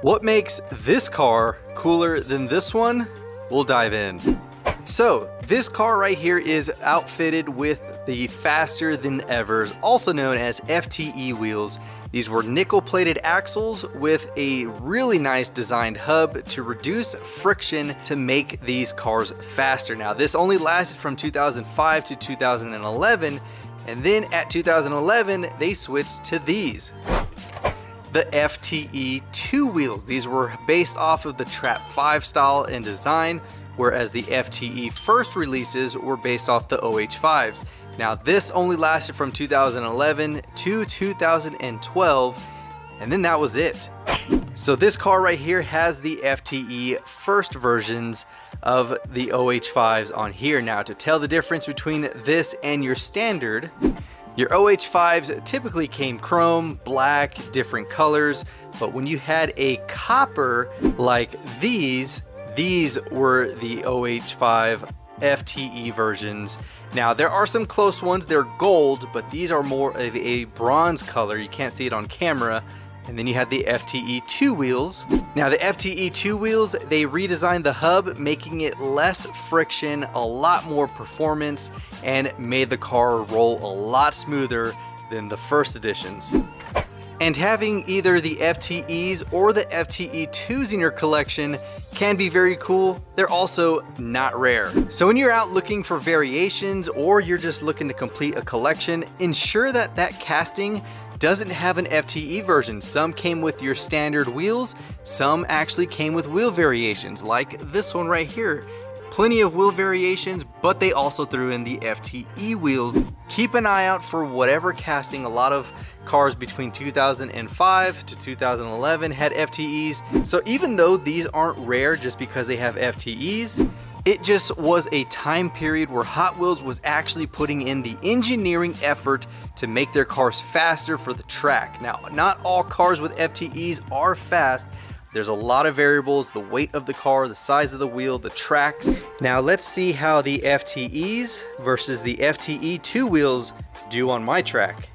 What makes this car cooler than this one? We'll dive in. So this car right here is outfitted with the faster than ever, also known as FTE wheels. These were nickel plated axles with a really nice designed hub to reduce friction to make these cars faster. Now this only lasted from 2005 to 2011, and then at 2011 they switched to these, the FTE2 wheels. These were based off of the Trap 5 style and design, whereas the FTE first releases were based off the OH5s. Now this only lasted from 2011 to 2012, and then that was it. So this car right here has the FTE first versions of the OH5s on here. Now to tell the difference between this and your standard, your OH5s typically came chrome, black, different colors, but when you had a copper like these were the OH5 FTE versions. Now there are some close ones, they're gold, but these are more of a bronze color. You can't see it on camera. And then you had the FTE2 wheels. Now the FTE2 wheels, they redesigned the hub, making it less friction, a lot more performance, and made the car roll a lot smoother than the first editions. And having either the FTEs or the FTE2s in your collection can be very cool. They're also not rare. So when you're out looking for variations, or you're just looking to complete a collection, ensure that that casting doesn't have an FTE version. Some came with your standard wheels, some actually came with wheel variations, like this one right here. Plenty of wheel variations, but they also threw in the FTE wheels. Keep an eye out for whatever casting. A lot of cars between 2005 to 2011 had FTEs. So even though these aren't rare just because they have FTEs, it just was a time period where Hot Wheels was actually putting in the engineering effort to make their cars faster for the track. Now, not all cars with FTEs are fast. There's a lot of variables: the weight of the car, the size of the wheel, the tracks. Now let's see how the FTEs versus the FTE2 wheels do on my track.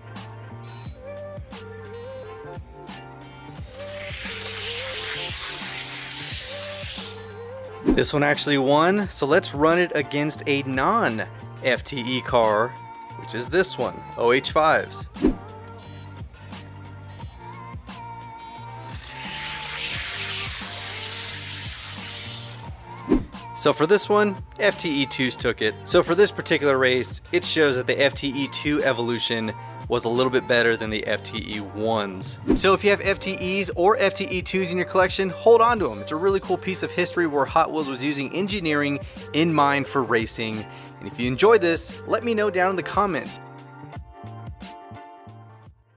This one actually won, so let's run it against a non-FTE car, which is this one, OH5s. So for this one, FTE2s took it. So for this particular race, it shows that the FTE2 evolution was a little bit better than the FTE1s. So if you have FTEs or FTE2s in your collection, hold on to them. It's a really cool piece of history where Hot Wheels was using engineering in mind for racing. And if you enjoyed this, let me know down in the comments.